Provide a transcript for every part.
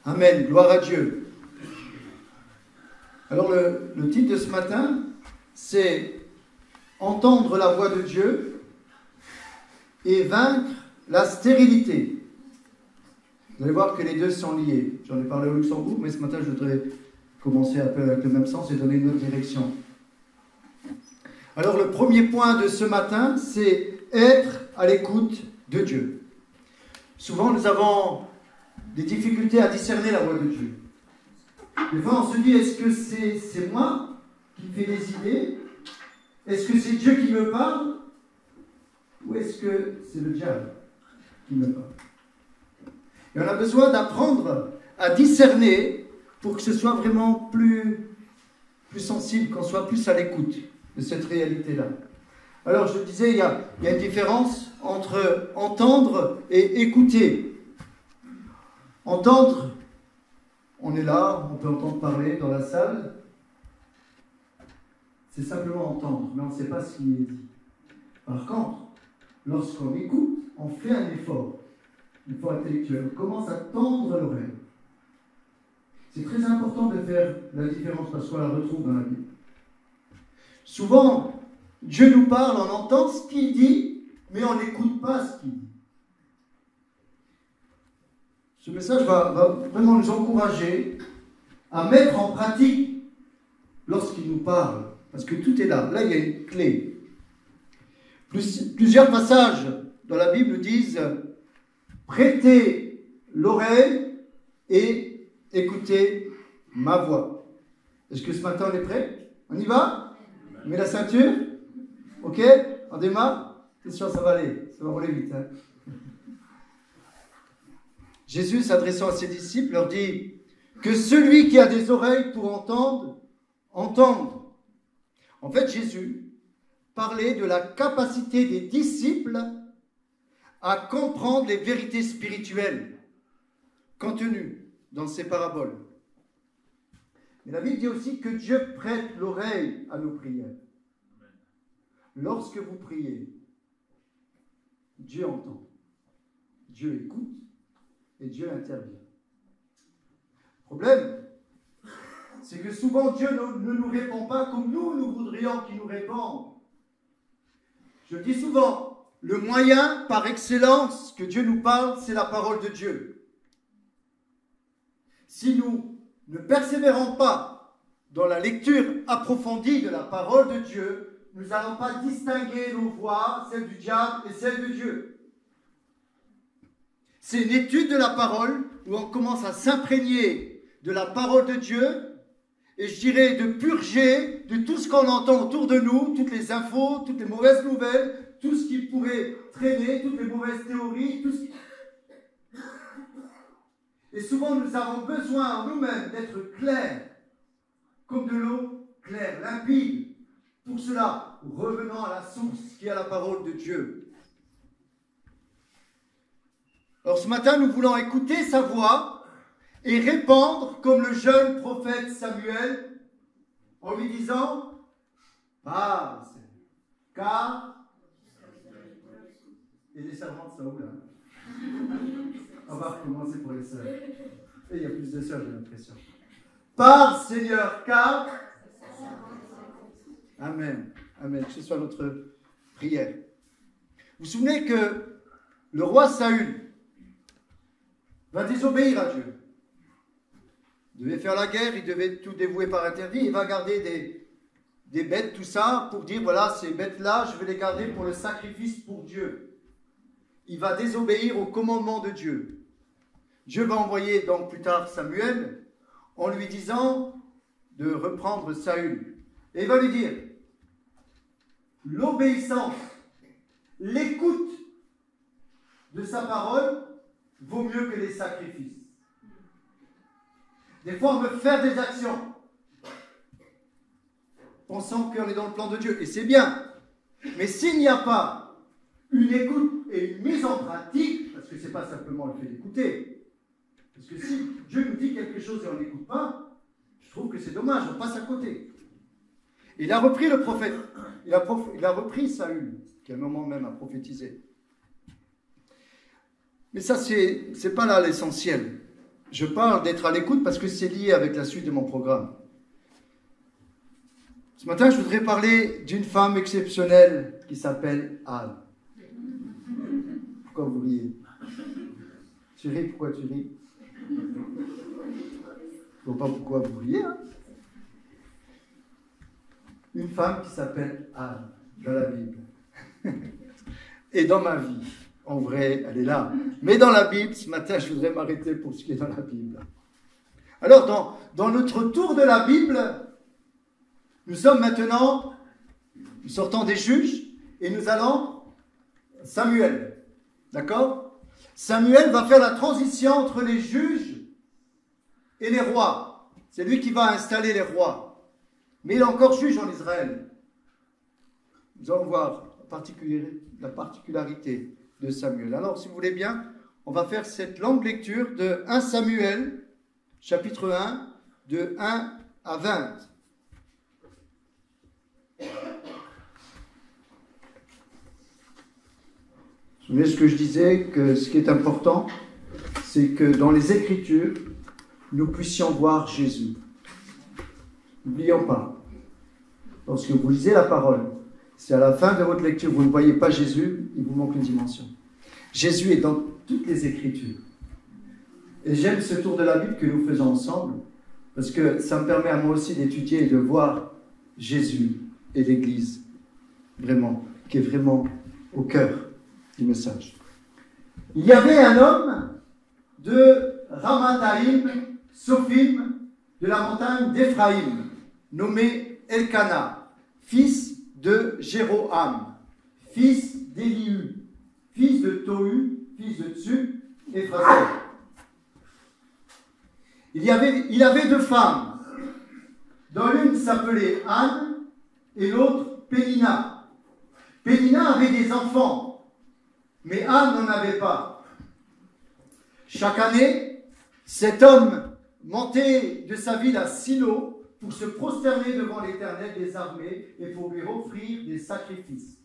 Amen, gloire à Dieu. Alors le titre de ce matin, c'est « Entendre la voix de Dieu et vaincre la stérilité ». Vous allez voir que les deux sont liés. J'en ai parlé au Luxembourg, mais ce matin je voudrais commencer un peu avec le même sens et donner une autre direction. Alors le premier point de ce matin, c'est être à l'écoute de Dieu. Souvent nous avons des difficultés à discerner la voix de Dieu. Des fois on se dit, est-ce que c'est moi qui me fais des idées? Est-ce que c'est Dieu qui me parle? Ou est-ce que c'est le diable qui me parle? Et on a besoin d'apprendre à discerner pour que ce soit vraiment plus sensible, qu'on soit plus à l'écoute de cette réalité-là. Alors je disais, il y a une différence entre entendre et écouter. Entendre, on est là, on peut entendre parler dans la salle. C'est simplement entendre, mais on ne sait pas ce qui est dit. Par contre, lorsqu'on écoute, on fait un effort intellectuel, on commence à tendre l'oreille. C'est très important de faire la différence parce qu'on la retrouve dans la Bible. Souvent, Dieu nous parle, on entend ce qu'il dit, mais on n'écoute pas ce qu'il dit. Ce message va vraiment nous encourager à mettre en pratique lorsqu'il nous parle, parce que tout est là. Là, il y a une clé. Plusieurs passages dans la Bible disent « Prêtez l'oreille et écoutez ma voix ». Est-ce que ce matin on est prêt? On y va? On met la ceinture? Ok? On démarre? C'est sûr, ça va aller. Ça va rouler vite. Hein? Jésus, s'adressant à ses disciples, leur dit que celui qui a des oreilles pour entendre, entende. En fait, Jésus parlait de la capacité des disciples à comprendre les vérités spirituelles contenues dans ces paraboles. Mais la Bible dit aussi que Dieu prête l'oreille à nos prières. Lorsque vous priez, Dieu entend, Dieu écoute et Dieu intervient. Le problème, c'est que souvent Dieu ne nous répond pas comme nous voudrions qu'il nous réponde. Je dis souvent, le moyen par excellence que Dieu nous parle, c'est la parole de Dieu. Si nous ne persévérons pas dans la lecture approfondie de la parole de Dieu, nous n'allons pas distinguer nos voix, celle du diable et celle de Dieu. C'est une étude de la parole où on commence à s'imprégner de la parole de Dieu et je dirais de purger de tout ce qu'on entend autour de nous, toutes les infos, toutes les mauvaises nouvelles, tout ce qui pourrait traîner, toutes les mauvaises théories, tout ce qui... Et souvent nous avons besoin en nous-mêmes d'être clairs, comme de l'eau claire, limpide. Pour cela, revenons à la source qui est la parole de Dieu. Alors ce matin, nous voulons écouter sa voix et répondre comme le jeune prophète Samuel en lui disant « Parle, car... » Et les servantes Saoul, hein. On va recommencer pour les sœurs. Et il y a plus de sœurs, j'ai l'impression. « Parle, Seigneur, car... » Amen. Amen. Que ce soit notre prière. Vous vous souvenez que le roi Saül va désobéir à Dieu. Il devait faire la guerre, il devait tout dévouer par interdit, il va garder des bêtes, tout ça, pour dire, voilà, ces bêtes-là, je vais les garder pour le sacrifice pour Dieu. Il va désobéir au commandement de Dieu. Dieu va envoyer donc plus tard Samuel en lui disant de reprendre Saül. Et il va lui dire, l'obéissance, l'écoute de sa parole vaut mieux que les sacrifices. Des fois, on veut faire des actions, pensant qu'on est dans le plan de Dieu, et c'est bien. Mais s'il n'y a pas une écoute et une mise en pratique, parce que ce n'est pas simplement le fait d'écouter, parce que si Dieu nous dit quelque chose et on n'écoute pas, je trouve que c'est dommage, on passe à côté. Il a repris le prophète, il a repris Saül, qui à un moment même a prophétisé. Mais ça, c'est pas là l'essentiel. je parle d'être à l'écoute parce que c'est lié avec la suite de mon programme. Ce matin, je voudrais parler d'une femme exceptionnelle qui s'appelle Anne. Pourquoi vous riez? Tu ris, pourquoi tu ris? Je ne vois pas pourquoi vous riez. Hein? Une femme qui s'appelle Anne, dans la Bible. Et dans ma vie, en vrai, elle est là. Mais dans la Bible, ce matin, je voudrais m'arrêter pour ce qui est dans la Bible. Alors, dans notre tour de la Bible, nous sommes maintenant, nous sortons des juges, et nous allons Samuel. D'accord? Samuel va faire la transition entre les juges et les rois. C'est lui qui va installer les rois. Mais il est encore juge en Israël. Nous allons voir la particularité de Samuel. Alors, si vous voulez bien, on va faire cette longue lecture de 1 Samuel, chapitre 1, de 1 à 20. Vous savez ce que je disais, que ce qui est important, c'est que dans les Écritures, nous puissions voir Jésus. N'oublions pas, lorsque vous lisez la parole, si à la fin de votre lecture, vous ne voyez pas Jésus, il vous manque une dimension. Jésus est dans toutes les Écritures. Et j'aime ce tour de la Bible que nous faisons ensemble, parce que ça me permet à moi aussi d'étudier et de voir Jésus et l'Église, vraiment, qui est vraiment au cœur du message. Il y avait un homme de Ramathaïm, Sophim, de la montagne d'Éphraïm, nommé Elkana, fils de Jéroham, fils d'Élihu, fils de Tohu, fils de Tsu, Éphrathien. Il avait deux femmes, dont l'une s'appelait Anne et l'autre Pénina. Pénina avait des enfants, mais Anne n'en avait pas. Chaque année, cet homme montait de sa ville à Silo pour se prosterner devant l'Éternel des armées et pour lui offrir des sacrifices.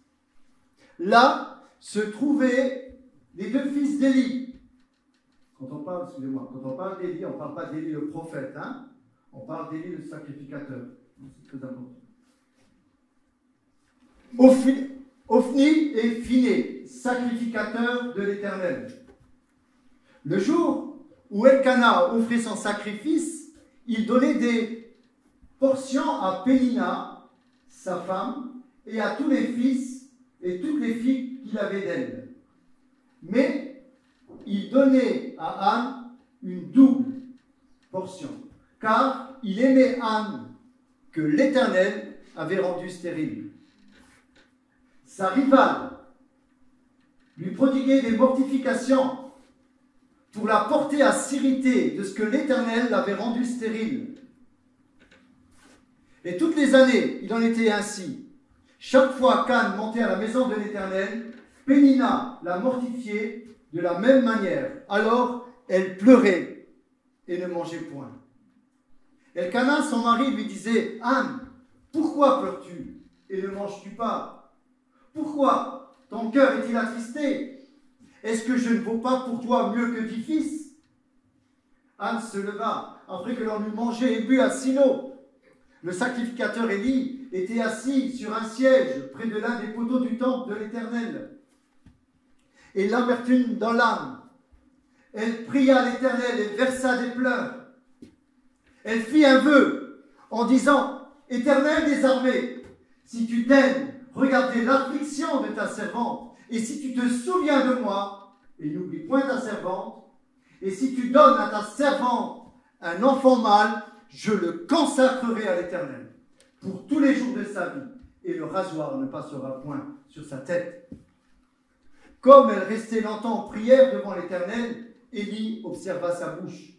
Là se trouvaient les deux fils d'Élie. Quand on parle d'Élie, on ne parle pas d'Élie le prophète, hein? On parle d'Élie le sacrificateur. C'est très important. Ophni et Phiné, sacrificateurs de l'Éternel. Le jour où Elkana offrait son sacrifice, il donnait des portions à Pénina, sa femme, et à tous les fils et toutes les filles qu'il avait d'elle. Mais il donnait à Anne une double portion, car il aimait Anne que l'Éternel avait rendue stérile. Sa rivale lui prodiguait des mortifications pour la porter à s'irriter de ce que l'Éternel l'avait rendue stérile. Et toutes les années, il en était ainsi. Chaque fois qu'Anne montait à la maison de l'Éternel, Pénina la mortifiait de la même manière. Alors, elle pleurait et ne mangeait point. Elkana, son mari, lui disait « Anne, pourquoi pleures-tu et ne manges-tu pas? Pourquoi ton cœur est-il attristé? Est-ce que je ne vaux pas pour toi mieux que 10 fils ?» Anne se leva, après que l'on eut mangé et bu à Silo. Le sacrificateur Élie était assis sur un siège près de l'un des poteaux du temple de l'Éternel. Et l'amertume dans l'âme, elle pria l'Éternel et versa des pleurs. Elle fit un vœu en disant « Éternel des armées, si tu daignes regarder l'affliction de ta servante, et si tu te souviens de moi, et n'oublie point ta servante, et si tu donnes à ta servante un enfant mâle, je le consacrerai à l'Éternel pour tous les jours de sa vie, et le rasoir ne passera point sur sa tête. » Comme elle restait longtemps en prière devant l'Éternel, Élie observa sa bouche.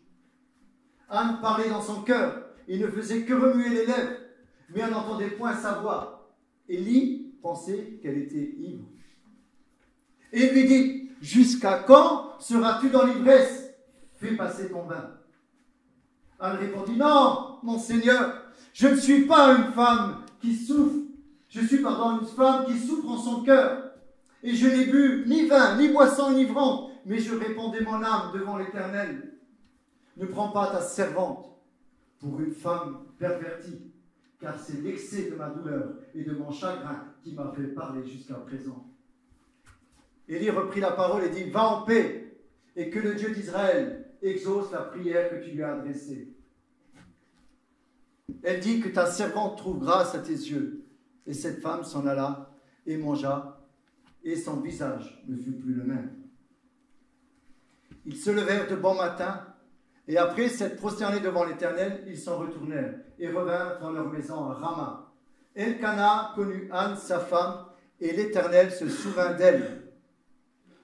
Anne parlait dans son cœur et ne faisait que remuer les lèvres, mais on n'entendait point sa voix. Élie pensait qu'elle était ivre. Et lui dit « Jusqu'à quand seras-tu dans l'ivresse? Fais passer ton vin. » Anne répondit « Non, mon Seigneur, je ne suis pas une femme qui souffre. Je suis, une femme qui souffre en son cœur. Et je n'ai bu ni vin, ni boisson enivrante, mais je répandais mon âme devant l'Éternel. ne prends pas ta servante pour une femme pervertie, car c'est l'excès de ma douleur et de mon chagrin qui m'a fait parler jusqu'à présent. » Élie reprit la parole et dit, « Va en paix, et que le Dieu d'Israël exauce la prière que tu lui as adressée. » Elle dit que ta servante trouve grâce à tes yeux. Et cette femme s'en alla et mangea, et son visage ne fut plus le même. Ils se levèrent de bon matin, et après s'être prosternés devant l'Éternel, ils s'en retournèrent et revinrent dans leur maison à Rama. Elkana connut Anne, sa femme, et l'Éternel se souvint d'elle.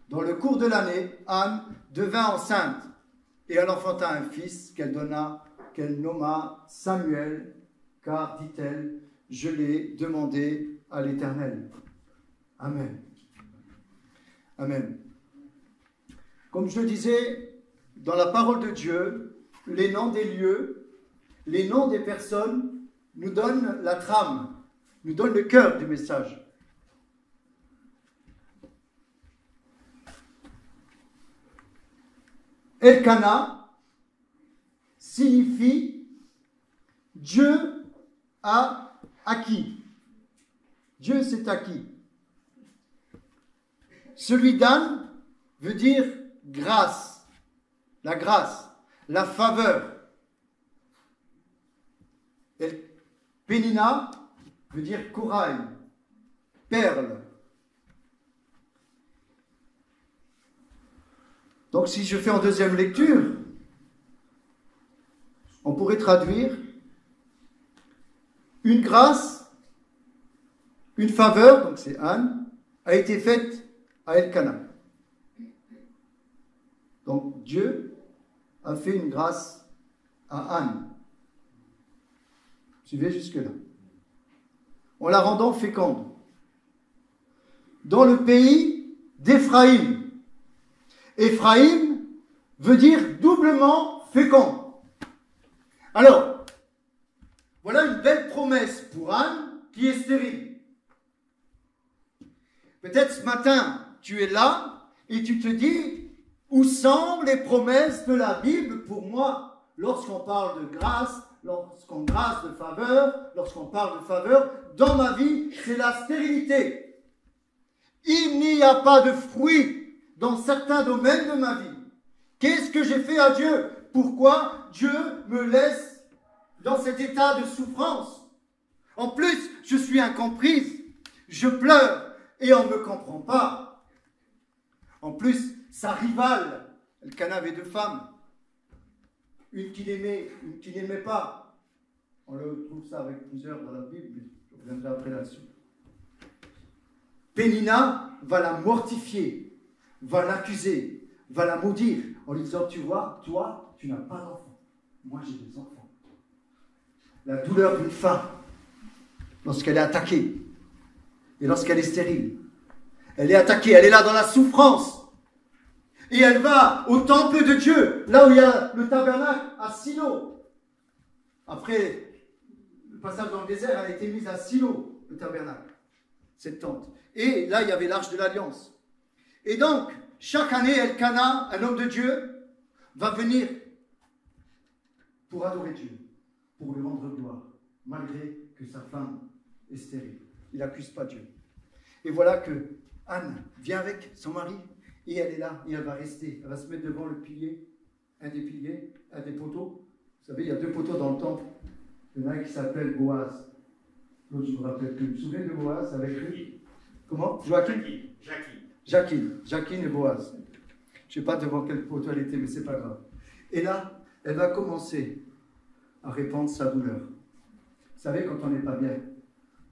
Dans le cours de l'année, Anne devint enceinte, et elle enfanta un fils qu'elle nomma Samuel, car, dit-elle, je l'ai demandé à l'Éternel. Amen. Amen. Comme je le disais, dans la parole de Dieu, les noms des lieux, les noms des personnes nous donnent la trame, nous donnent le cœur du message. Elkana signifie Dieu a acquis. Dieu s'est acquis. Celui d'Anne veut dire grâce, la faveur. Et Pénina veut dire corail, perle. Donc si je fais en deuxième lecture, on pourrait traduire une grâce, une faveur, donc c'est Anne, a été faite à Elkana. Donc Dieu a fait une grâce à Anne. Suivez jusque-là. En la rendant féconde. Dans le pays d'Éphraïm. Éphraïm veut dire doublement fécond. Alors, voilà une belle promesse pour Anne qui est stérile. Peut-être ce matin, tu es là et tu te dis, où sont les promesses de la Bible pour moi lorsqu'on parle de grâce, lorsqu'on grâce de faveur, lorsqu'on parle de faveur, dans ma vie, c'est la stérilité. Il n'y a pas de fruit dans certains domaines de ma vie. Qu'est-ce que j'ai fait à Dieu? Pourquoi Dieu me laisse dans cet état de souffrance? En plus, je suis incomprise, je pleure et on ne me comprend pas. En plus, sa rivale, Elkana avait deux femmes, une qui l'aimait, une qui n'aimait pas. On le trouve ça avec plusieurs dans la Bible, mais je reviendrai après là-dessus. Pénina va la mortifier, va l'accuser, va la maudire, en lui disant, tu vois, toi, tu n'as pas d'enfant. Moi, j'ai des enfants. La douleur d'une femme, lorsqu'elle est attaquée, et lorsqu'elle est stérile, elle est attaquée, elle est là dans la souffrance. Et elle va au temple de Dieu, là où il y a le tabernacle à Silo. Après le passage dans le désert, elle a été mise à Silo, le tabernacle, cette tente. Et là, il y avait l'arche de l'alliance. Et donc, chaque année, Elkana, un homme de Dieu, va venir pour adorer Dieu, pour lui rendre gloire, malgré que sa femme est stérile. Il n'accuse pas Dieu. Et voilà que Anne vient avec son mari, et elle est là, et elle va rester. Elle va se mettre devant le pilier, un des piliers, un des poteaux. Vous savez, il y a deux poteaux dans le temple. Il y en a un qui s'appelle Boaz. L'autre, je ne me rappelle plus. Vous vous souvenez de Boaz avec lui? Comment? Joachim? Jacqueline et Boaz. Je ne sais pas devant quel poteau elle était, mais ce n'est pas grave. Et là, elle va commencer à répandre sa douleur. Vous savez, quand on n'est pas bien,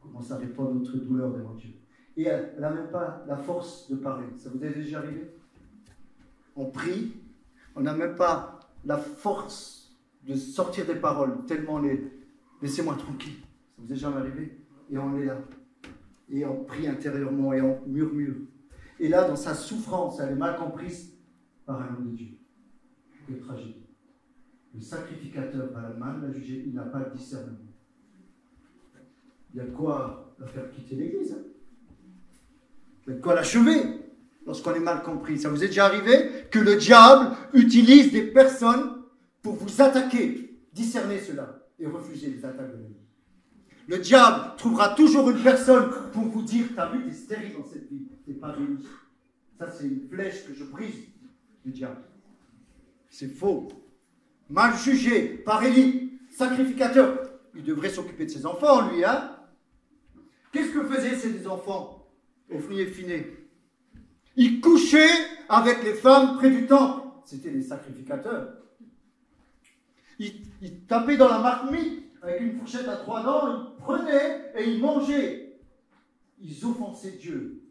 on commence à répandre notre douleur devant Dieu. Et elle n'a même pas la force de parler. Ça vous est déjà arrivé? On prie, on n'a même pas la force de sortir des paroles, tellement laissez-moi tranquille. Ça vous est jamais arrivé? Et on est là. Et on prie intérieurement et on murmure. Et là, dans sa souffrance, elle est mal comprise par un homme de Dieu. Quelle tragédie. Le sacrificateur va mal la juger, il n'a pas de discernement. Il y a de quoi la faire quitter l'église. Hein. Il y a de quoi l'achever lorsqu'on est mal compris. Ça vous est déjà arrivé que le diable utilise des personnes pour vous attaquer. Discernez cela et refusez les attaques de l'ennemi. Le diable trouvera toujours une personne pour vous dire « T'as vu, t'es stérile dans cette vie, t'es pas béni. » Ça, c'est une flèche que je brise du diable. C'est faux. Mal jugé par Élie, sacrificateur. Il devrait s'occuper de ses enfants, lui, hein? Qu'est-ce que faisaient ces enfants au finé? Ils couchaient avec les femmes près du temple. C'était des sacrificateurs. Ils tapaient dans la marmite avec une fourchette à 3 dents, ils prenaient et ils mangeaient. Ils offensaient Dieu.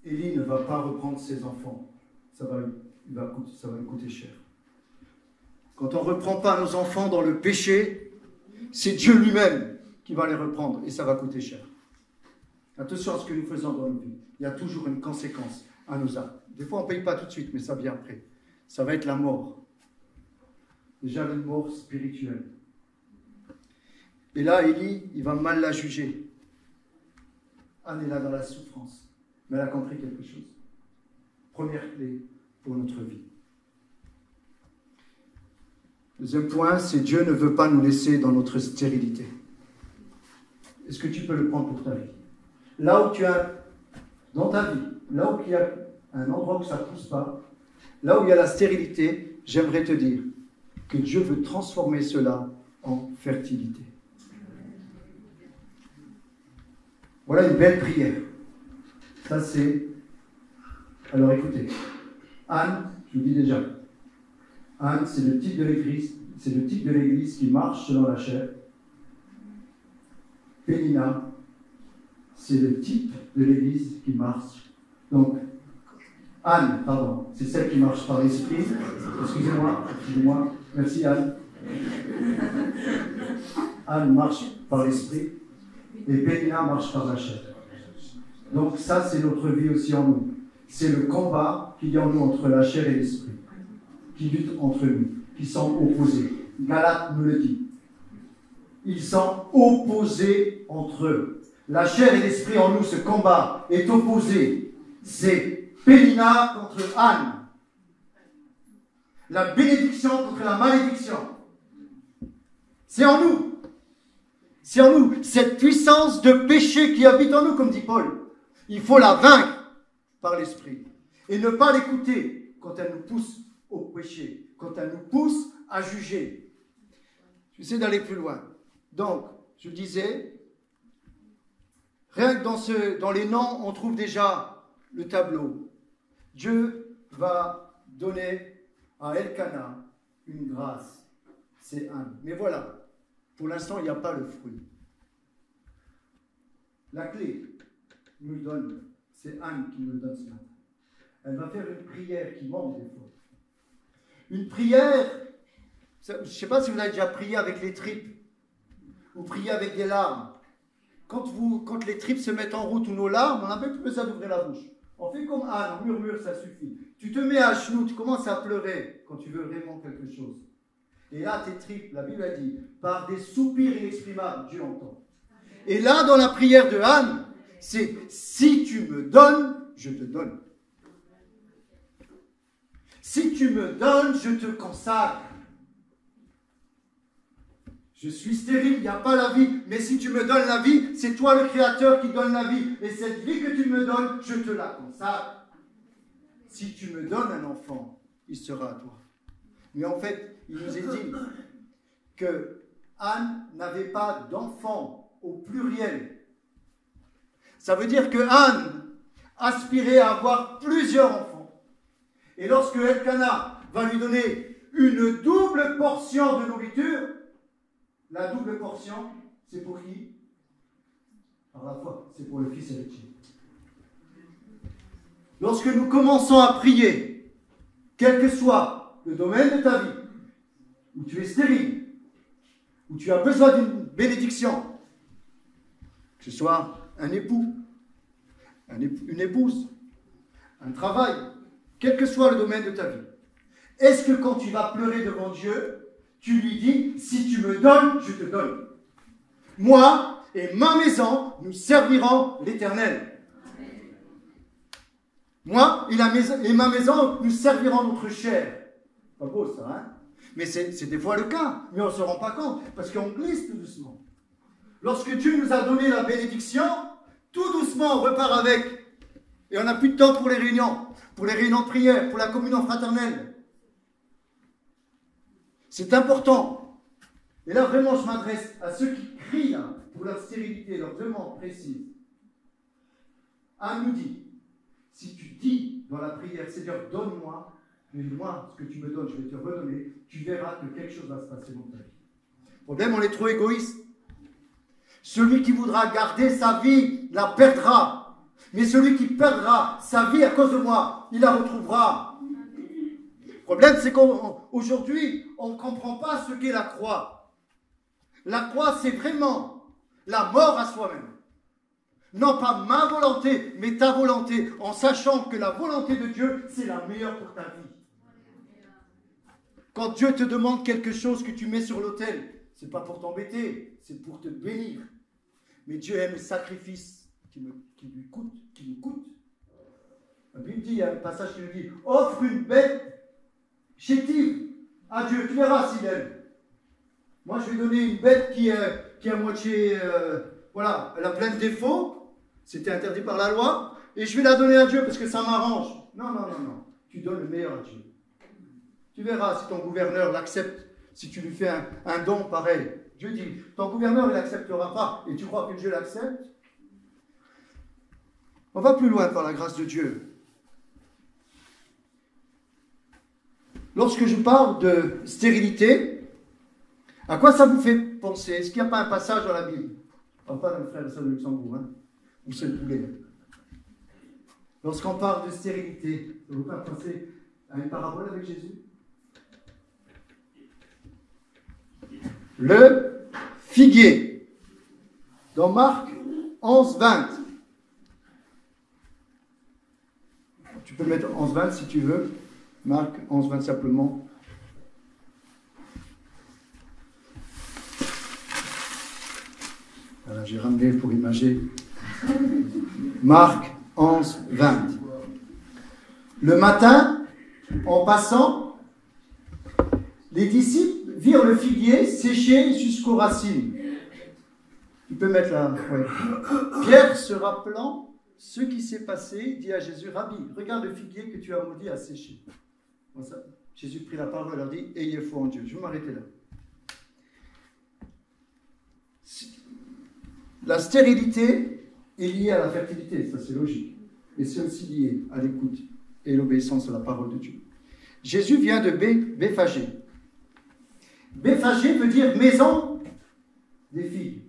Élie ne va pas reprendre ses enfants. Ça va lui coûter cher. Quand on ne reprend pas nos enfants dans le péché, c'est Dieu lui-même qui va les reprendre et ça va coûter cher. Attention à ce que nous faisons dans nos vies. Il y a toujours une conséquence à nos actes. Des fois, on ne paye pas tout de suite, mais ça vient après. Ça va être la mort. Déjà, une mort spirituelle. Et là, Élie, il va mal la juger. Anne est là dans la souffrance. Mais elle a compris quelque chose. Première clé pour notre vie. Deuxième point, c'est Dieu ne veut pas nous laisser dans notre stérilité. Est-ce que tu peux le prendre pour ta vie? Là où tu as, dans ta vie, là où il y a un endroit où ça ne pousse pas, là où il y a la stérilité, j'aimerais te dire que Dieu veut transformer cela en fertilité. Voilà une belle prière. Ça c'est... Alors écoutez, Anne, je vous dis déjà, Anne, c'est le type de l'église qui marche selon la chair. Pénina, c'est le type de l'église qui marche. Donc, Anne, pardon, c'est celle qui marche par l'esprit. Excusez-moi. Merci Anne. Anne marche par l'esprit et Pénina marche par la chair. Donc ça, c'est notre vie aussi en nous. C'est le combat qu'il y a en nous entre la chair et l'esprit, qui luttent entre nous, qui sont opposés. Galates nous le dit. Ils sont opposés entre eux. La chair et l'esprit en nous, ce combat est opposé. C'est Pénina contre Anne. La bénédiction contre la malédiction. C'est en nous. C'est en nous. Cette puissance de péché qui habite en nous, comme dit Paul. Il faut la vaincre par l'esprit. Et ne pas l'écouter quand elle nous pousse au péché. Quand elle nous pousse à juger. J'essaie d'aller plus loin. Donc, je disais, rien que dans les noms, on trouve déjà le tableau. Dieu va donner à Elkana une grâce. C'est Anne. Mais voilà, pour l'instant, il n'y a pas le fruit. La clé nous le donne, c'est Anne qui nous le donne ce matin. Elle va faire une prière qui manque des fois. Une prière, je ne sais pas si vous avez déjà prié avec les tripes, ou prié avec des larmes. Quand les tripes se mettent en route ou nos larmes, on n'a même plus besoin d'ouvrir la bouche. On fait comme Anne, on murmure, ça suffit. Tu te mets à genoux, tu commences à pleurer quand tu veux vraiment quelque chose. Et là, tes tripes, la Bible a dit, par des soupirs inexprimables, Dieu entend. Et là, dans la prière de Anne, c'est « Si tu me donnes, je te donne. Si tu me donnes, je te consacre. Je suis stérile, il n'y a pas la vie, mais si tu me donnes la vie, c'est toi le Créateur qui donne la vie. Et cette vie que tu me donnes, je te la consacre. Si tu me donnes un enfant, il sera à toi. » Mais en fait, il nous est dit que Anne n'avait pas d'enfant au pluriel. Ça veut dire que Anne aspirait à avoir plusieurs enfants. Et lorsque Elkana va lui donner une double portion de nourriture, la double portion, c'est pour qui? Par la foi, c'est pour le Fils héritier. Lorsque nous commençons à prier, quel que soit le domaine de ta vie, où tu es stérile, où tu as besoin d'une bénédiction, que ce soit un époux, une épouse, un travail, quel que soit le domaine de ta vie, est-ce que quand tu vas pleurer devant Dieu, tu lui dis, si tu me donnes, je te donne. Moi et ma maison, nous servirons l'Éternel. Moi et ma maison, nous servirons notre chair. Pas beau ça, hein? Mais c'est des fois le cas, mais on ne se rend pas compte, parce qu'on glisse tout doucement. Lorsque Dieu nous a donné la bénédiction, tout doucement on repart avec. Et on n'a plus de temps pour les réunions de prière, pour la communion fraternelle. C'est important. Et là vraiment je m'adresse à ceux qui crient là, pour leur stérilité, leur demande précise. Anne nous dit, si tu dis dans la prière, Seigneur, donne-moi, ce que tu me donnes, je vais te redonner, tu verras que quelque chose va se passer dans ta vie. Le problème, on est trop égoïste. Celui qui voudra garder sa vie la perdra. Mais celui qui perdra sa vie à cause de moi, il la retrouvera. Le problème, c'est qu'aujourd'hui, on ne comprend pas ce qu'est la croix. La croix, c'est vraiment la mort à soi-même. Non pas ma volonté, mais ta volonté, en sachant que la volonté de Dieu, c'est la meilleure pour ta vie. Quand Dieu te demande quelque chose que tu mets sur l'autel, ce n'est pas pour t'embêter, c'est pour te bénir. Mais Dieu aime le sacrifice qui lui coûte. La Bible dit, il y a un passage qui nous dit, offre une bête chétive à Dieu, tu verras s'il aime. Moi, je vais donner une bête qui est à moitié, voilà, elle a plein de défauts, c'était interdit par la loi, et je vais la donner à Dieu parce que ça m'arrange. Non, tu donnes le meilleur à Dieu. Tu verras si ton gouverneur l'accepte, si tu lui fais un don pareil. Dieu dit, ton gouverneur, il n'acceptera pas, et tu crois que Dieu l'accepte? On va plus loin par la grâce de Dieu. Lorsque je parle de stérilité, à quoi ça vous fait penser? Est-ce qu'il n'y a pas un passage dans la Bible? Je ne parle pas d'un frère et sœur de Luxembourg, hein, où c'est le poulet. Lorsqu'on parle de stérilité, ça ne vous pas penser à une parabole avec Jésus? Le figuier, dans Marc 11, 20. Tu peux mettre 11, 20 si tu veux. Marc 11, 20 simplement. Voilà, j'ai ramené pour imager. Marc 11, 20. Le matin, en passant, les disciples virent le figuier séché jusqu'aux racines. Tu peux mettre là. Ouais. Pierre, se rappelant ce qui s'est passé, dit à Jésus, Rabbi, regarde le figuier que tu as maudit à sécher. Bon, ça, Jésus prit la parole et leur dit, ayez foi en Dieu. Je vais m'arrêter là. La stérilité est liée à la fertilité, ça c'est logique. Et c'est aussi lié à l'écoute et l'obéissance à la parole de Dieu. Jésus vient de Béphagé. Béphagé veut dire maison des filles.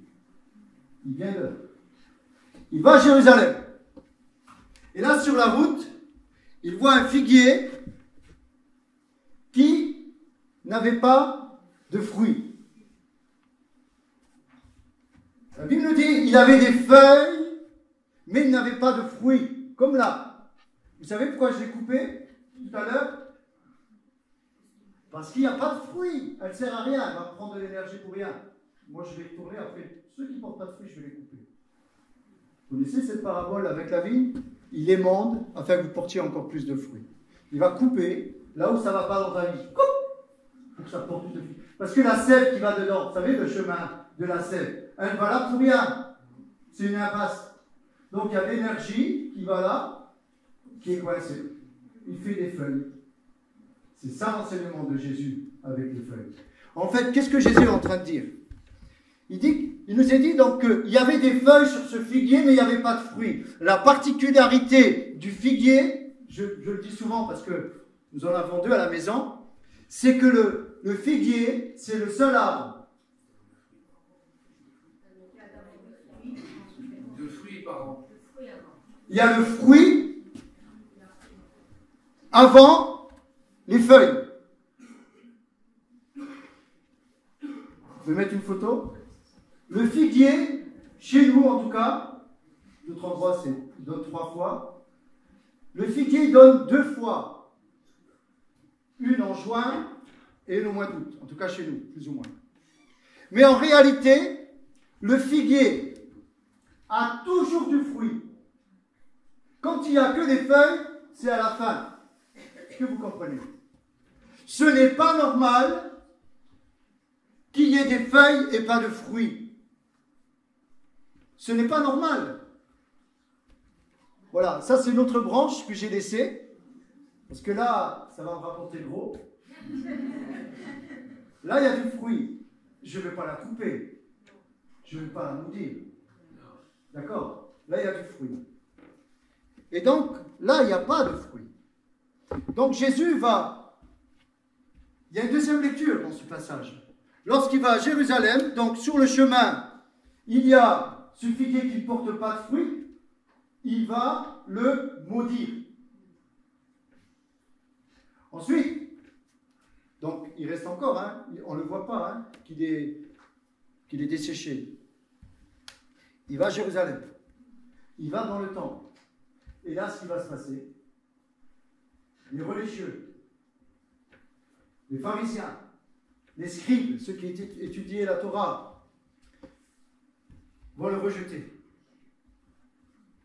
Il vient de là. Il va à Jérusalem. Et là, sur la route, il voit un figuier qui n'avait pas de fruits. La Bible nous dit il avait des feuilles, mais il n'avait pas de fruits. Comme là. Vous savez pourquoi je l'ai coupé tout à l'heure? Parce qu'il n'y a pas de fruits. Elle ne sert à rien. Elle va prendre de l'énergie pour rien. Moi, je vais tourner après. Ceux qui ne portent pas de fruits, je vais les couper. Vous connaissez cette parabole avec la vigne? Il émonde afin que vous portiez encore plus de fruits. Il va couper là où ça ne va pas dans ta vie. Coupe pour que ça porte plus de fruits. Parce que la sève qui va dedans, vous savez, le chemin de la sève, elle va là pour rien. C'est une impasse. Donc, il y a l'énergie qui va là, qui est coincée. Il fait des feuilles. C'est ça l'enseignement de Jésus avec les feuilles. En fait, qu'est-ce que Jésus est en train de dire? Il nous a dit donc qu'il y avait des feuilles sur ce figuier, mais il n'y avait pas de fruits. La particularité du figuier, je le dis souvent parce que nous en avons deux à la maison, c'est que le figuier, c'est le seul arbre. De fruits par an. Il y a le fruit avant les feuilles. Vous pouvez mettre une photo? Le figuier, chez nous en tout cas, d'autres endroits c'est donne 3 fois. Le figuier donne 2 fois. Une en juin et une au mois d'août. En tout cas chez nous, plus ou moins. Mais en réalité, le figuier a toujours du fruit. Quand il n'y a que des feuilles, c'est à la fin. Est-ce que vous comprenez? Ce n'est pas normal qu'il y ait des feuilles et pas de fruits. Ce n'est pas normal. Voilà, ça c'est une autre branche que j'ai laissée. Parce que là, ça va me rapporter gros. Là, il y a du fruit. Je ne vais pas la couper. Je ne vais pas la maudire. D'accord? Là, il y a du fruit. Et donc, là, il n'y a pas de fruit. Donc, Jésus va... Il y a une deuxième lecture dans ce passage. Lorsqu'il va à Jérusalem, donc sur le chemin, il y a ce figuier qui ne porte pas de fruit, il va le maudire. Ensuite, donc il reste encore, hein, on ne le voit pas, hein, qu'il est desséché. Il va à Jérusalem, il va dans le temple. Et là, ce qui va se passer, les religieux, les pharisiens, les scribes, ceux qui étudiaient la Torah, vont le rejeter.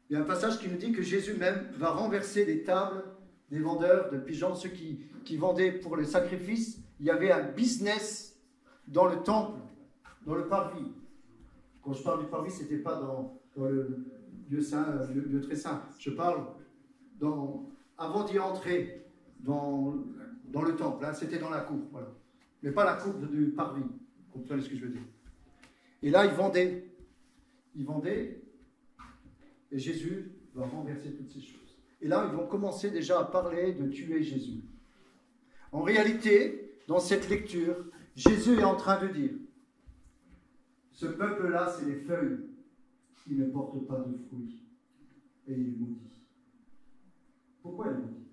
Il y a un passage qui nous dit que Jésus même va renverser les tables des vendeurs de pigeons, ceux qui vendaient pour les sacrifices. Il y avait un business dans le temple, dans le parvis. Quand je parle du parvis, ce n'était pas dans le lieu saint, lieu très saint. Je parle avant d'y entrer dans le temple. Hein, c'était dans la cour, voilà. Mais pas la cour du parvis. Vous comprenez ce que je veux dire? Et là, ils vendaient. Et Jésus va renverser toutes ces choses. Et là, ils vont commencer déjà à parler de tuer Jésus. En réalité, dans cette lecture, Jésus est en train de dire, ce peuple-là, c'est les feuilles qui ne portent pas de fruits. Et il est maudit. Pourquoi il est maudit?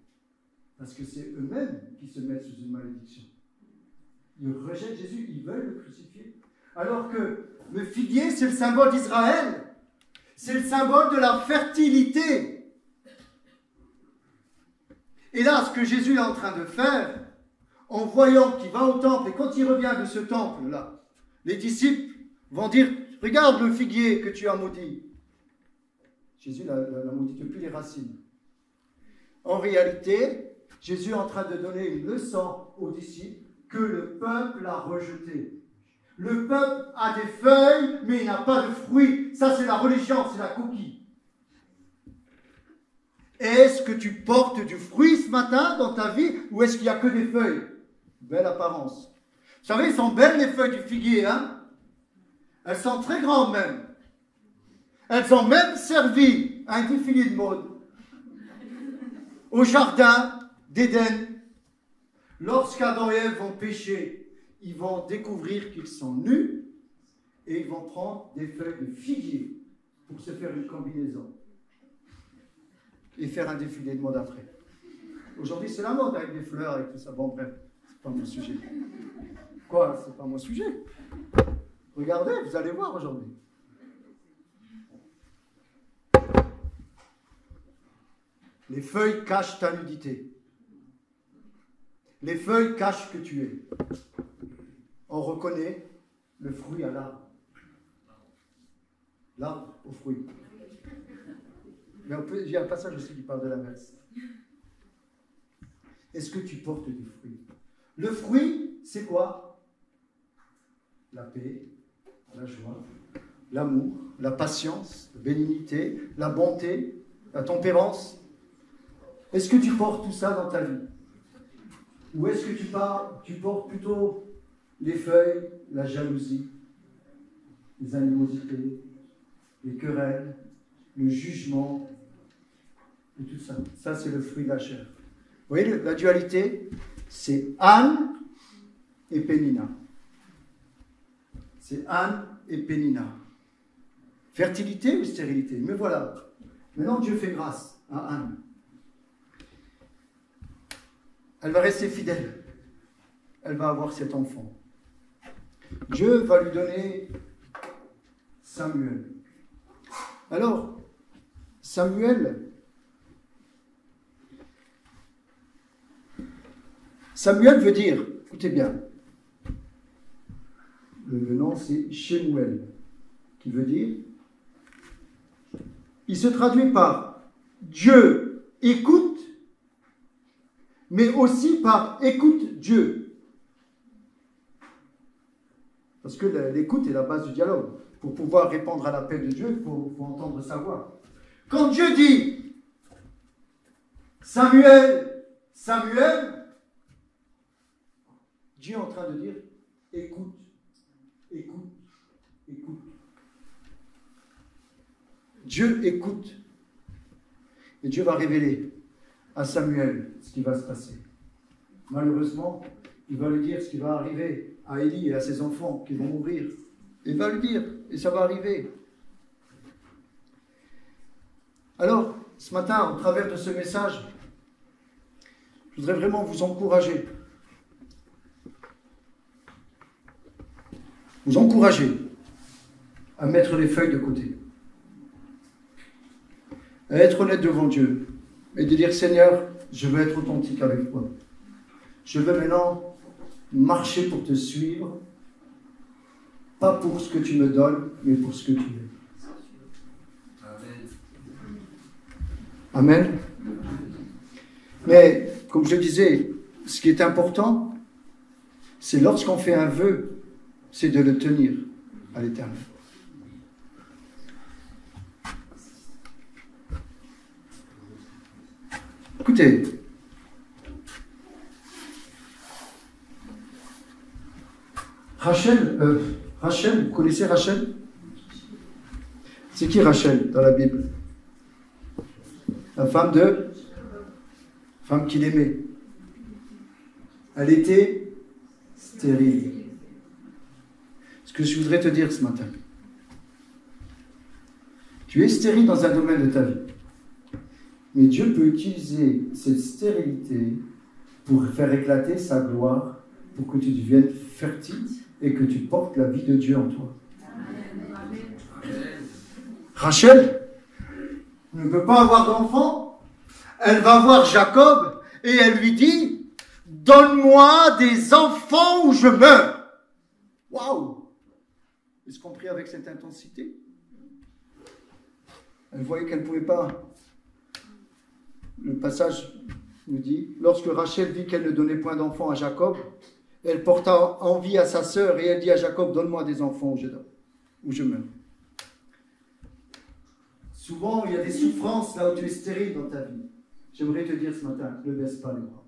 Parce que c'est eux-mêmes qui se mettent sous une malédiction. Ils rejettent Jésus, ils veulent le crucifier. Alors que le figuier, c'est le symbole d'Israël. C'est le symbole de la fertilité. Et là, ce que Jésus est en train de faire, en voyant qu'il va au temple, et quand il revient de ce temple-là, les disciples vont dire, regarde le figuier que tu as maudit. Jésus l'a maudit depuis les racines. En réalité, Jésus est en train de donner une leçon aux disciples que le peuple a rejeté. Le peuple a des feuilles, mais il n'a pas de fruits. Ça, c'est la religion, c'est la coquille. Est-ce que tu portes du fruit ce matin dans ta vie, ou est-ce qu'il n'y a que des feuilles? Belle apparence. Vous savez, elles sont belles les feuilles du figuier, hein? Elles sont très grandes même. Elles ont même servi à un défilé de mode au jardin d'Éden. Lorsqu'Adam et Ève vont pécher, ils vont découvrir qu'ils sont nus et ils vont prendre des feuilles de figuier pour se faire une combinaison et faire un défilé de mode après. Aujourd'hui, c'est la mode avec des fleurs et tout ça. Bon, bref, c'est pas mon sujet. Quoi? C'est pas mon sujet. Regardez, vous allez voir aujourd'hui. Les feuilles cachent ta nudité. Les feuilles cachent que tu es. On reconnaît le fruit à l'arbre. L'arbre au fruit. Mais il y a un passage aussi qui parle de l'inverse. Est-ce que tu portes du fruit? Le fruit, c'est quoi? La paix, la joie, l'amour, la patience, la bénignité, la bonté, la tempérance. Est-ce que tu portes tout ça dans ta vie? Ou est-ce que tu portes plutôt les feuilles, la jalousie, les animosités, les querelles, le jugement, et tout ça? Ça, c'est le fruit de la chair. Vous voyez, la dualité, c'est Anne et Pénina. C'est Anne et Pénina. Fertilité ou stérilité? Mais voilà. Maintenant, Dieu fait grâce à Anne. Elle va rester fidèle. Elle va avoir cet enfant. Dieu va lui donner Samuel. Alors, Samuel veut dire, écoutez bien, le nom c'est Shemuel, qui veut dire, il se traduit par Dieu écoute mais aussi par écoute Dieu. Parce que l'écoute est la base du dialogue. Pour pouvoir répondre à l'appel de Dieu, il faut entendre sa voix. Quand Dieu dit Samuel, Samuel, Dieu est en train de dire écoute, écoute, écoute. Dieu écoute. Et Dieu va révéler à Samuel ce qui va se passer. Malheureusement, il va lui dire ce qui va arriver à Élie et à ses enfants qui vont mourir. Il va lui dire, et ça va arriver. Alors, ce matin, au travers de ce message, je voudrais vraiment vous encourager. Vous encourager à mettre les feuilles de côté. À être honnête devant Dieu. Et de dire, Seigneur, je veux être authentique avec toi. Je veux maintenant marcher pour te suivre. Pas pour ce que tu me donnes, mais pour ce que tu es. Amen. Amen. Mais, comme je disais, ce qui est important, c'est lorsqu'on fait un vœu, c'est de le tenir à l'Éternel. Écoutez, Rachel, vous connaissez Rachel? C'est qui Rachel dans la Bible? La femme qu'il aimait. Elle était stérile. Ce que je voudrais te dire ce matin, tu es stérile dans un domaine de ta vie. Mais Dieu peut utiliser cette stérilité pour faire éclater sa gloire, pour que tu deviennes fertile et que tu portes la vie de Dieu en toi. Rachel ne peut pas avoir d'enfant. Elle va voir Jacob et elle lui dit « Donne-moi des enfants ou je meurs !» Waouh! Est-ce qu'on prie avec cette intensité? Elle voyait qu'elle ne pouvait pas. Le passage nous dit, lorsque Rachel vit qu'elle ne donnait point d'enfants à Jacob, elle porta envie à sa sœur et elle dit à Jacob, donne-moi des enfants ou je meurs. Souvent, il y a des souffrances là où tu es stérile dans ta vie. J'aimerais te dire ce matin, ne baisse pas les bras.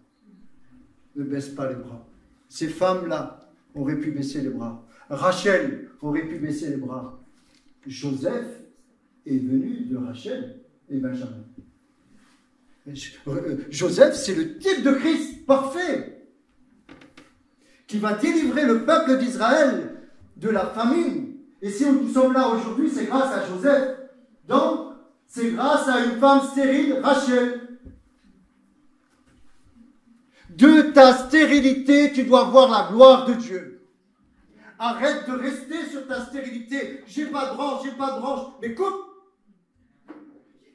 Ne baisse pas les bras. Ces femmes-là auraient pu baisser les bras. Rachel aurait pu baisser les bras. Joseph est venu de Rachel et Benjamin. Joseph, c'est le type de Christ parfait qui va délivrer le peuple d'Israël de la famine. Et si nous sommes là aujourd'hui, c'est grâce à Joseph. Donc, c'est grâce à une femme stérile, Rachel. De ta stérilité, tu dois voir la gloire de Dieu. Arrête de rester sur ta stérilité. J'ai pas de branche. Mais coupe.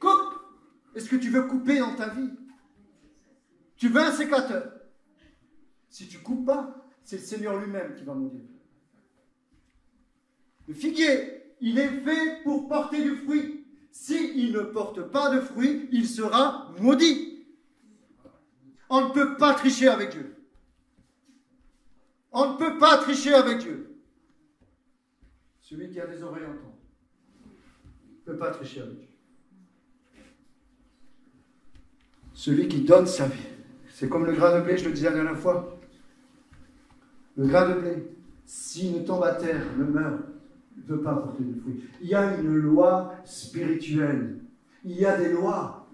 Coupe. Est-ce que tu veux couper dans ta vie? Tu veux un sécateur? Si tu ne coupes pas, c'est le Seigneur lui-même qui va mourir. Le figuier, il est fait pour porter du fruit. S'il ne porte pas de fruit, il sera maudit. On ne peut pas tricher avec Dieu. On ne peut pas tricher avec Dieu. Celui qui a des oreilles entend. Ne peut pas tricher avec Dieu. Celui qui donne sa vie. C'est comme le grain de blé, je le disais la dernière fois. Le grain de blé, s'il ne tombe à terre, ne meurt, ne peut pas porter de fruits. Il y a une loi spirituelle. Il y a des lois.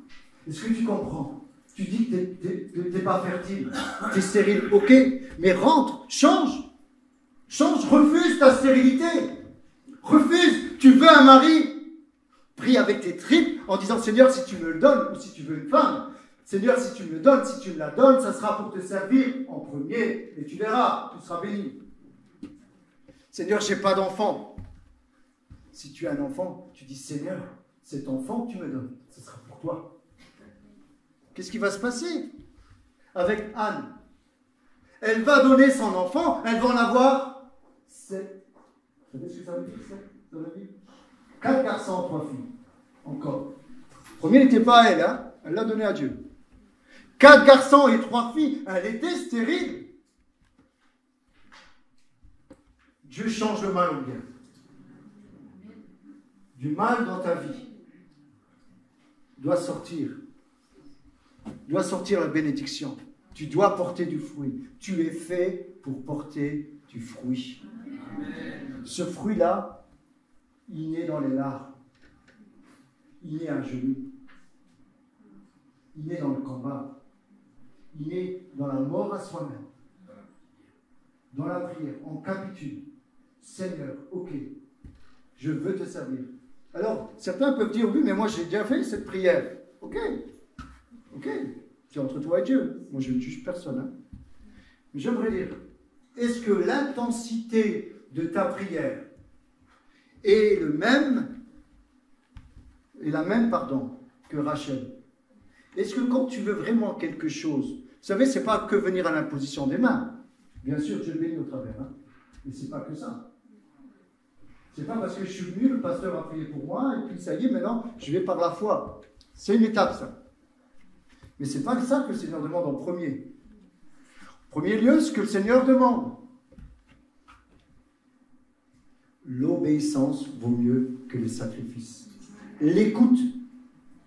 Est-ce que tu comprends? Tu dis que tu n'es pas fertile, tu es stérile, ok, mais rentre, change. Change, refuse ta stérilité. Refuse, tu veux un mari. Prie avec tes tripes en disant, Seigneur, si tu me le donnes, ou si tu veux une femme, Seigneur, si tu me le donnes, si tu me la donnes, ça sera pour te servir en premier, et tu verras, tu seras béni. Seigneur, je n'ai pas d'enfant. Si tu as un enfant, tu dis, Seigneur, cet enfant que tu me donnes, ce sera pour toi. Qu'est-ce qui va se passer avec Anne? Elle va donner son enfant, elle va en avoir 7. Vous savez ce que ça veut dire, 7 dans la Bible? 4 garçons, 3 filles. Encore. Le premier n'était pas à elle, hein? Elle l'a donné à Dieu. 4 garçons et 3 filles. Elle était stérile. Dieu change le mal au bien. Du mal dans ta vie doit sortir la bénédiction. Tu dois porter du fruit. Tu es fait pour porter du fruit. Amen. Ce fruit-là, il naît dans les larmes. Il naît à genoux. Il naît dans le combat. Il naît dans la mort à soi-même. Dans la prière, on capitule. Seigneur, ok, je veux te servir. Alors, certains peuvent dire, oui, mais moi j'ai déjà fait cette prière. Ok, c'est entre toi et Dieu. Moi je ne juge personne. Hein. Mais j'aimerais dire, est-ce que l'intensité de ta prière est la même que Rachel? Est-ce que quand tu veux vraiment quelque chose, vous savez, c'est pas que venir à l'imposition des mains. Bien sûr, Dieu bénit au travers, hein, mais c'est pas que ça. C'est pas parce que je suis venu, le pasteur a prié pour moi, et puis ça y est, maintenant, je vais par la foi. C'est une étape, ça. Mais c'est pas ça que le Seigneur demande en premier. En premier lieu, ce que le Seigneur demande. L'obéissance vaut mieux que les sacrifices. L'écoute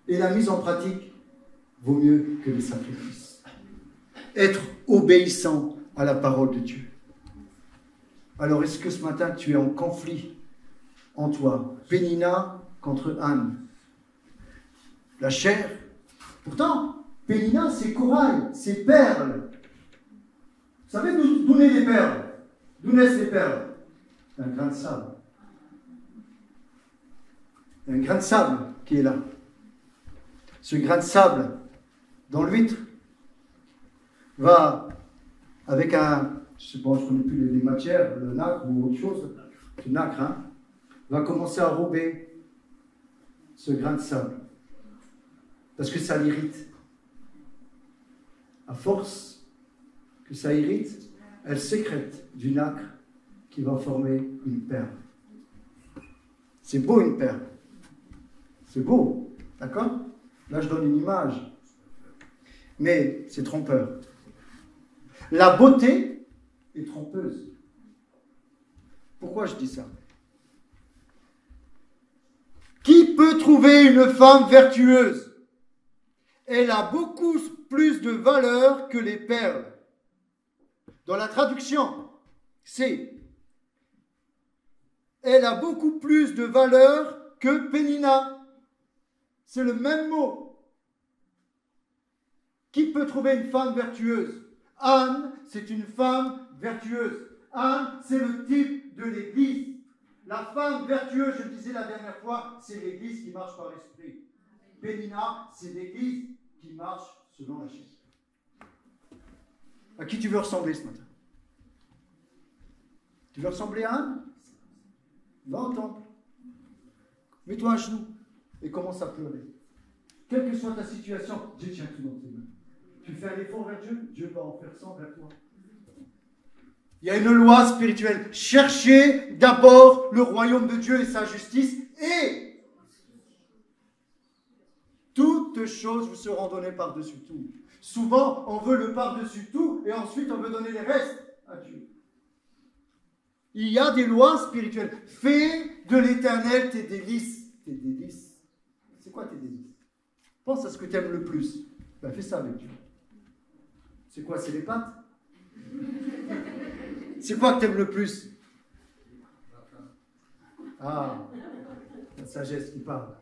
et la mise en pratique vaut mieux que les sacrifices. Être obéissant à la parole de Dieu. Alors, est-ce que ce matin, tu es en conflit en toi? Pénina contre Anne. La chair. Pourtant, Pénina, c'est corail, c'est perles. Vous savez d'où naissent les perles? D'où naissent les perles? Un grain de sable. Il y a un grain de sable qui est là. Ce grain de sable, dans l'huître, va avec un, je ne connais plus les matières, le nacre ou autre chose, le nacre, hein, va commencer à rober ce grain de sable. Parce que ça l'irrite. À force que ça irrite, elle sécrète du nacre qui va former une perle. C'est beau une perle. C'est beau, d'accord? Là je donne une image. Mais c'est trompeur. La beauté est trompeuse. Pourquoi je dis ça? Qui peut trouver une femme vertueuse? Elle a beaucoup plus de valeur que les perles. Dans la traduction, c'est elle a beaucoup plus de valeur que Pénina. C'est le même mot. Qui peut trouver une femme vertueuse? Anne, c'est une femme vertueuse. Anne, c'est le type de l'Église. La femme vertueuse, je le disais la dernière fois, c'est l'Église qui marche par l'Esprit. Pénina, c'est l'Église qui marche selon la chair. À qui tu veux ressembler ce matin? Tu veux ressembler à Anne? Va au temple. Mets-toi à genoux et commence à pleurer. Quelle que soit ta situation, Dieu tient tout dans tes mains. Tu fais un effort vers Dieu, Dieu va en faire 100 vers toi. Il y a une loi spirituelle. Cherchez d'abord le royaume de Dieu et sa justice, et toutes choses vous seront données par-dessus tout. Souvent, on veut le par-dessus tout, et ensuite on veut donner les restes à Dieu. Il y a des lois spirituelles. Fais de l'Éternel tes délices. Tes délices. C'est quoi tes délices? Pense à ce que tu aimes le plus. Ben, fais ça avec Dieu. C'est quoi? C'est les pâtes? C'est quoi que tu aimes le plus? Ah, la sagesse qui parle.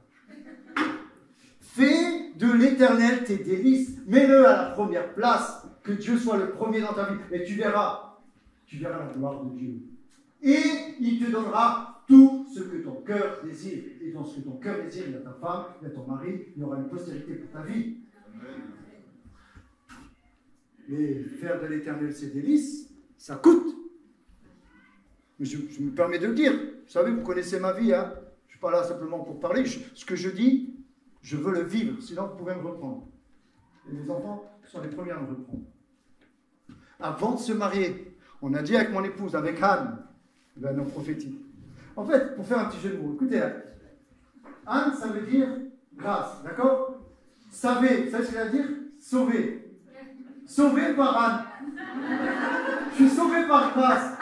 Fais de l'Éternel tes délices. Mets-le à la première place. Que Dieu soit le premier dans ta vie. Et tu verras la gloire de Dieu. Et il te donnera tout ce que ton cœur désire. Et dans ce que ton cœur désire, il y a ta femme, il y a ton mari, il y aura une postérité pour ta vie. Mais faire de l'Éternel ses délices, ça coûte. Mais je me permets de le dire. Vous savez, vous connaissez ma vie, hein. Je ne suis pas là simplement pour parler. Ce que je dis, je veux le vivre. Sinon, vous pouvez me reprendre. Et les enfants sont les premiers à me reprendre. Avant de se marier, on a dit avec mon épouse, avec Anne, ben non prophétique. En fait, pour faire un petit jeu de mots, écoutez, hein. Anne, ça veut dire grâce, d'accord? Savez, vous savez ce que ça veut dire? Sauver. Sauvé par Anne. Je suis sauvé par grâce.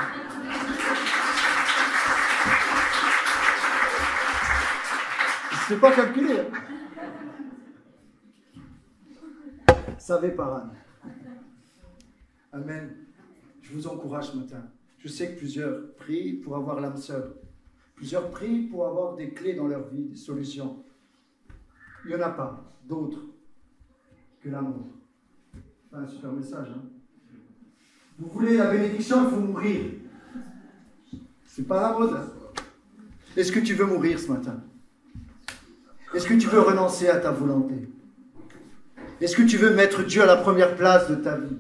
Je ne sais pas calculer. Sauvé par Anne. Amen. Je vous encourage ce matin. Je sais que plusieurs prient pour avoir l'âme sœur. Plusieurs prient pour avoir des clés dans leur vie, des solutions. Il n'y en a pas d'autres que l'amour. C'est un super message. Hein? Vous voulez la bénédiction, il faut mourir. C'est pas la mode. Hein? Est-ce que tu veux mourir ce matin? Est-ce que tu veux renoncer à ta volonté? Est-ce que tu veux mettre Dieu à la première place de ta vie?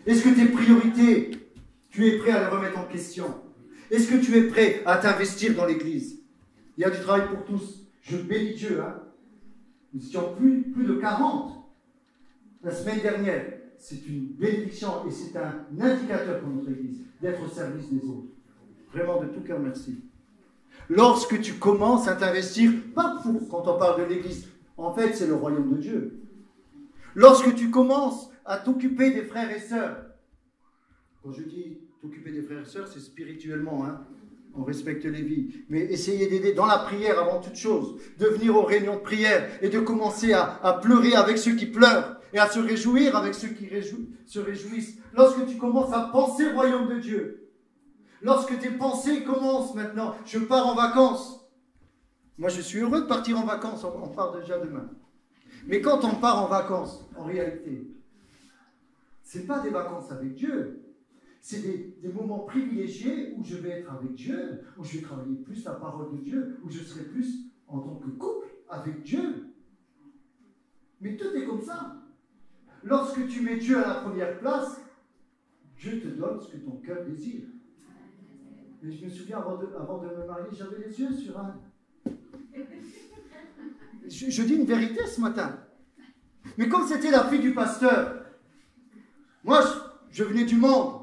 Est-ce que tes priorités, tu es prêt à les remettre en question? Est-ce que tu es prêt à t'investir dans l'Église? Il y a du travail pour tous. Je bénis Dieu. Hein? Nous étions plus de 40 la semaine dernière. C'est une bénédiction et c'est un indicateur pour notre Église d'être au service des autres. Vraiment de tout cœur, merci. Lorsque tu commences à t'investir, pas pour quand on parle de l'Église, en fait c'est le royaume de Dieu. Lorsque tu commences à t'occuper des frères et sœurs, quand je dis t'occuper des frères et sœurs, c'est spirituellement, hein. On respecte les vies, mais essayez d'aider dans la prière avant toute chose, de venir aux réunions de prière et de commencer à pleurer avec ceux qui pleurent et à se réjouir avec ceux qui se réjouissent. Lorsque tu commences à penser au royaume de Dieu, lorsque tes pensées commencent maintenant, je pars en vacances. Moi je suis heureux de partir en vacances, on part déjà demain. Mais quand on part en vacances, en réalité, ce n'est pas des vacances avec Dieu. C'est des moments privilégiés où je vais être avec Dieu, où je vais travailler plus la parole de Dieu, où je serai plus en tant que couple avec Dieu. Mais tout est comme ça. Lorsque tu mets Dieu à la première place, Dieu te donne ce que ton cœur désire. Et je me souviens, avant de me marier, j'avais les yeux sur Anne. Je dis une vérité ce matin. Mais comme c'était la fille du pasteur, moi, je venais du monde.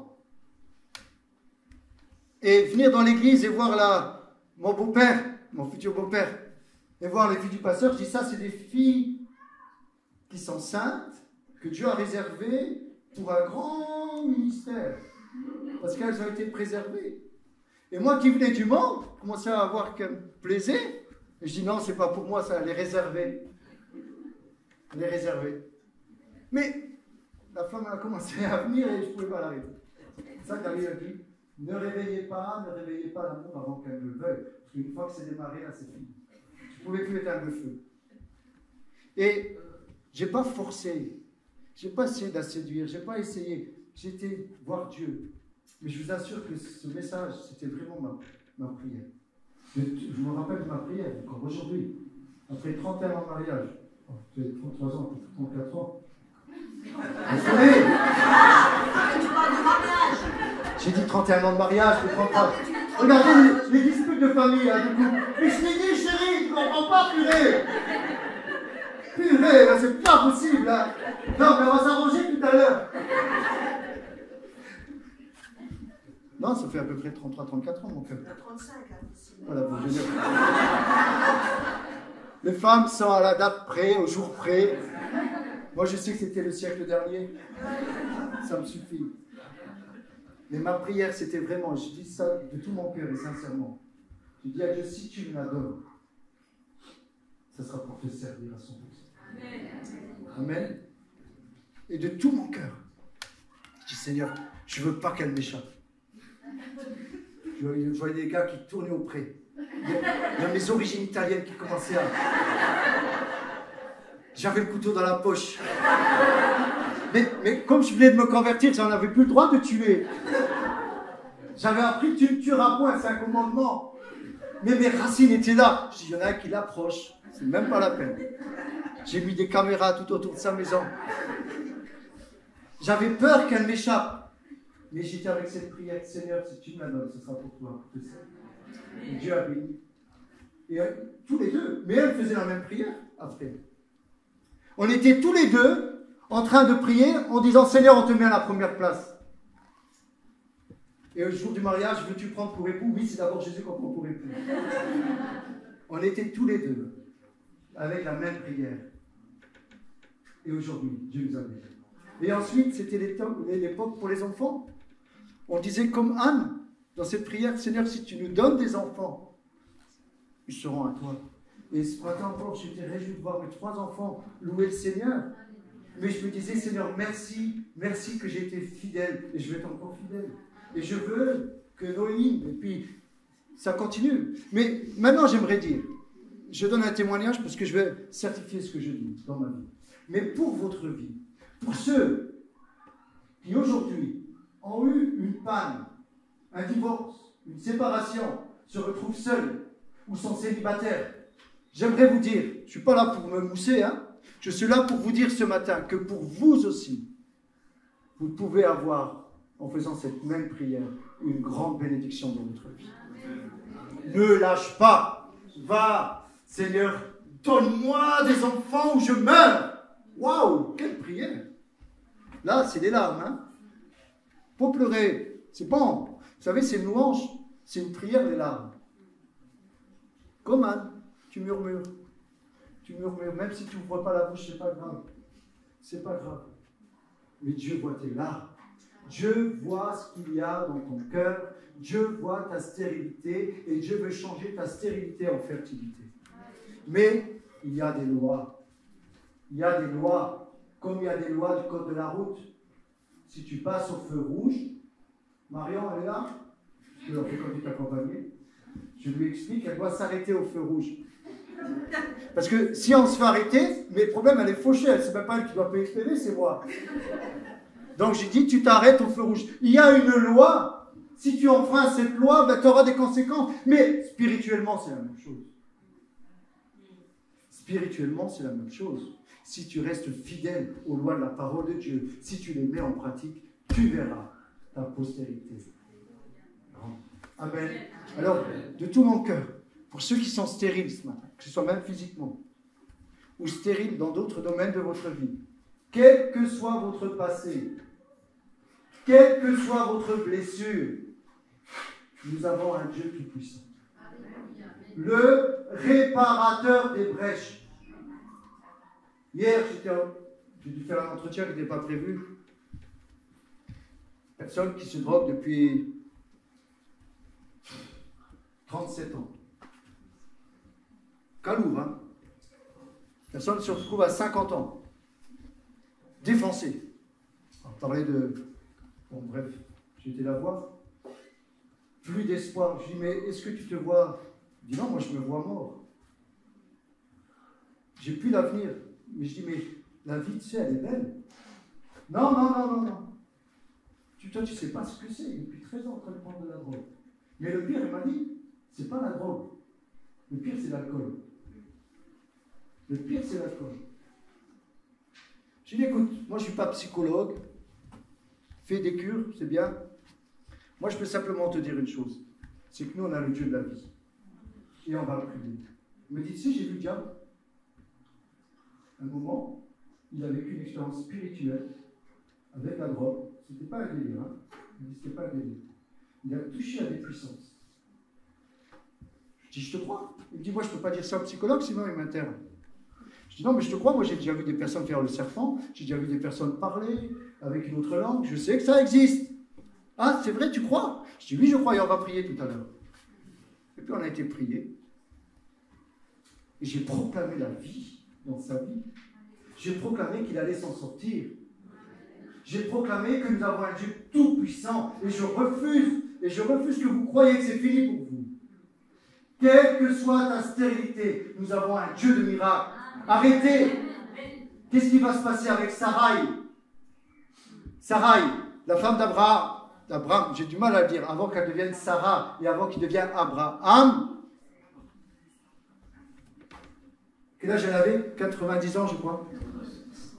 Et venir dans l'église et voir mon beau-père, mon futur beau-père, et voir les filles du pasteur, je dis ça, c'est des filles qui sont saintes, que Dieu a réservées pour un grand ministère, parce qu'elles ont été préservées. Et moi qui venais du monde, je commençais à voir qu'elles me plaisaient, et je dis non, c'est pas pour moi, ça, elle est réservée. Elle est réservée. Mais la femme a commencé à venir et je ne pouvais pas l'arrêter. C'est ça qu'Ali a dit. Ne réveillez pas l'amour avant qu'elle le veuille. Parce qu'une fois que c'est démarré, là, c'est fini. Tu ne pouvais plus éteindre le feu. Et je n'ai pas forcé. Je n'ai pas essayé de la séduire. Je n'ai pas essayé. J'étais voir Dieu. Mais je vous assure que ce message, c'était vraiment ma prière. Je me rappelle de ma prière, encore aujourd'hui. Après 31 ans de mariage. Oh, tu as 33 ans, 34 ans. Vous savez, j'ai dit 31 ans de mariage, mais 33. Regardez les disputes de famille, hein, du coup. Mais je l'ai dit, chérie, tu ne comprends pas, purée. Purée, là, c'est pas possible, là. Non, mais on va s'arranger tout à l'heure. Non, ça fait à peu près 33-34 ans, mon cœur. 35, hein. Voilà, pour dire. Les femmes sont à la date près, au jour près. Moi, je sais que c'était le siècle dernier. Ça me suffit. Mais ma prière, c'était vraiment, je dis ça de tout mon cœur et sincèrement. Je dis à Dieu, si tu me la donnes, ça sera pour te servir à 100%. Amen. Et de tout mon cœur, je dis, Seigneur, je ne veux pas qu'elle m'échappe. Je voyais des gars qui tournaient auprès. Il y a mes origines italiennes qui commençaient à... J'avais le couteau dans la poche. Mais comme je venais de me convertir, j'en avais plus le droit de tuer. J'avais appris, tu ne tueras point, c'est un commandement. Mais mes racines étaient là. Je dis, il y en a un qui l'approche. C'est même pas la peine. J'ai mis des caméras tout autour de sa maison. J'avais peur qu'elle m'échappe. Mais j'étais avec cette prière, Seigneur, si tu me la donnes, ce sera pour toi. Et Dieu a béni. Et tous les deux. Mais elle faisait la même prière après. On était tous les deux en train de prier en disant, Seigneur, on te met à la première place. Et au jour du mariage, veux-tu prendre pour époux? Oui, c'est d'abord Jésus qu'on prend pour époux. On était tous les deux avec la même prière. Et aujourd'hui, Dieu nous a bénis. Et ensuite, c'était l'époque pour les enfants. On disait comme Anne, dans cette prière, Seigneur, si tu nous donnes des enfants, ils seront à toi. Et ce matin encore, j'étais réjoui de voir mes 3 enfants louer le Seigneur. Mais je me disais, Seigneur, merci que j'ai été fidèle, et je vais être encore fidèle. Et je veux que Noémie, et puis ça continue. Mais maintenant, j'aimerais dire, je donne un témoignage parce que je vais certifier ce que je dis dans ma vie. Mais pour votre vie, pour ceux qui aujourd'hui ont eu une panne, un divorce, une séparation, se retrouvent seuls ou sont célibataires, j'aimerais vous dire, je ne suis pas là pour me mousser, je suis là pour vous dire ce matin que pour vous aussi, vous pouvez avoir, en faisant cette même prière, une grande bénédiction dans votre vie. Ne lâche pas, va, Seigneur, donne-moi des enfants ou je meurs. Waouh, quelle prière! Là, c'est des larmes, Pour pleurer, c'est bon. Vous savez, c'est une louange, c'est une prière, les larmes. Comme Anne, tu murmures. Tu murmures, même si tu n'ouvres pas la bouche, c'est pas grave. C'est pas grave. Mais Dieu voit tes larmes. Dieu voit ce qu'il y a dans ton cœur. Dieu voit ta stérilité et Dieu veut changer ta stérilité en fertilité. Mais il y a des lois. Il y a des lois, comme il y a des lois du code de la route. Si tu passes au feu rouge, Marion, elle est là, je l'ai fait quand tu t'accompagnais. Je lui explique qu'elle doit s'arrêter au feu rouge. Parce que si on se fait arrêter, mais le problème, elle est fauchée, elle ne sait même pas elle qui doit payer le PV, c'est moi. Donc j'ai dit, tu t'arrêtes au feu rouge. Il y a une loi, si tu enfreins cette loi, ben, tu auras des conséquences. Mais spirituellement, c'est la même chose. Spirituellement, c'est la même chose. Si tu restes fidèle aux lois de la parole de Dieu, si tu les mets en pratique, tu verras ta postérité. Amen. Alors, de tout mon cœur, pour ceux qui sont stériles ce matin, que ce soit même physiquement, ou stériles dans d'autres domaines de votre vie, quel que soit votre passé, quelle que soit votre blessure, nous avons un Dieu tout-puissant. Le réparateur des brèches. Hier, j'ai dû faire un entretien qui n'était pas prévu. Personne qui se drogue depuis 37 ans. Calour, Personne se retrouve à 50 ans. Défoncé. On parlait de... Bon, bref, j'ai été la voir. Plus d'espoir. Je dis, mais est-ce que tu te vois? Il dit, non, moi je me vois mort. J'ai plus l'avenir. Mais je dis, mais la vie, tu sais, elle est belle. Non. Toi, tu ne sais pas ce que c'est. Depuis 13 ans, en train de prendre de la drogue. Mais le pire, il m'a dit, c'est pas la drogue. Le pire, c'est l'alcool. Le pire, c'est l'alcool. Je lui dis, écoute, moi, je ne suis pas psychologue. Fais des cures, c'est bien. Moi, je peux simplement te dire une chose. C'est que nous, on a le Dieu de la vie. Et on va le prier. Il me dit, tu sais, j'ai vu le diable. Un moment, il a vécu une expérience spirituelle avec la drogue. C'était pas un délire, Il dit, c'était pas un délire. Il a touché à des puissances. Je dis, je te crois. Il me dit, moi, je ne peux pas dire ça au psychologue, sinon il m'interne. Je dis, non, mais je te crois, moi, j'ai déjà vu des personnes faire le serpent, j'ai déjà vu des personnes parler avec une autre langue, je sais que ça existe. Ah, c'est vrai, tu crois? Je dis, oui, je crois, et on va prier tout à l'heure. Et puis, on a été prié. Et j'ai proclamé la vie dans sa vie. J'ai proclamé qu'il allait s'en sortir. J'ai proclamé que nous avons un Dieu tout-puissant. Et je refuse que vous croyiez que c'est fini pour vous. Quelle que soit ta stérilité, nous avons un Dieu de miracles. Arrêtez. Qu'est-ce qui va se passer avec Sarai? Sarai, la femme d'Abraham, j'ai du mal à le dire, avant qu'elle devienne Sarah et avant qu'il devienne Abraham. Quel âge elle avait? 90 ans, je crois.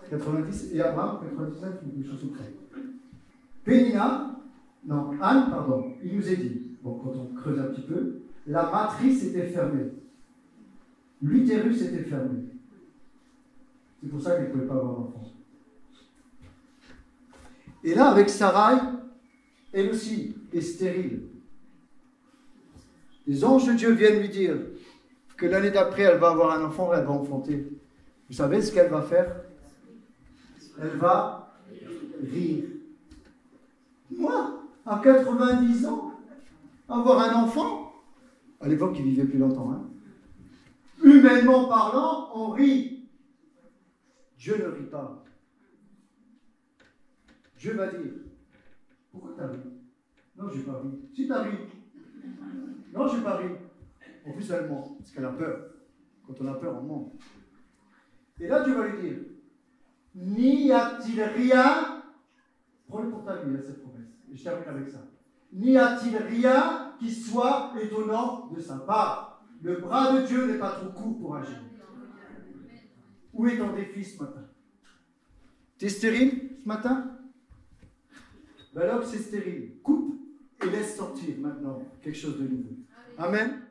90, et Abraham, 99, quelque chose près. Anne, pardon, il nous est dit, bon, quand on creuse un petit peu, la matrice était fermée. L'utérus était fermé. C'est pour ça qu'elle ne pouvait pas avoir d'enfant. Et là, avec Sarai, elle aussi est stérile. Les anges de Dieu viennent lui dire que l'année d'après, elle va avoir un enfant, elle va enfanter. Vous savez ce qu'elle va faire? Elle va Rire. Moi, à 90 ans, avoir un enfant, à l'époque il vivait plus longtemps, hein. Humainement parlant, on rit. Dieu ne rit pas. Dieu va dire, pourquoi t'as ri? Non, je n'ai pas ri. Si t'as ri. Non, je n'ai pas ri. En plus, elle ment, parce qu'elle a peur. Quand on a peur, on ment. Et là, Dieu va lui dire, n'y a-t-il rien, prends-le pour ta vie, cette promesse, et je termine avec ça. N'y a-t-il rien qui soit étonnant de sa part? Le bras de Dieu n'est pas trop court pour agir. Où est ton défi ce matin? T'es stérile ce matin? Ben alors que c'est stérile, coupe et laisse sortir maintenant quelque chose de nouveau. Amen.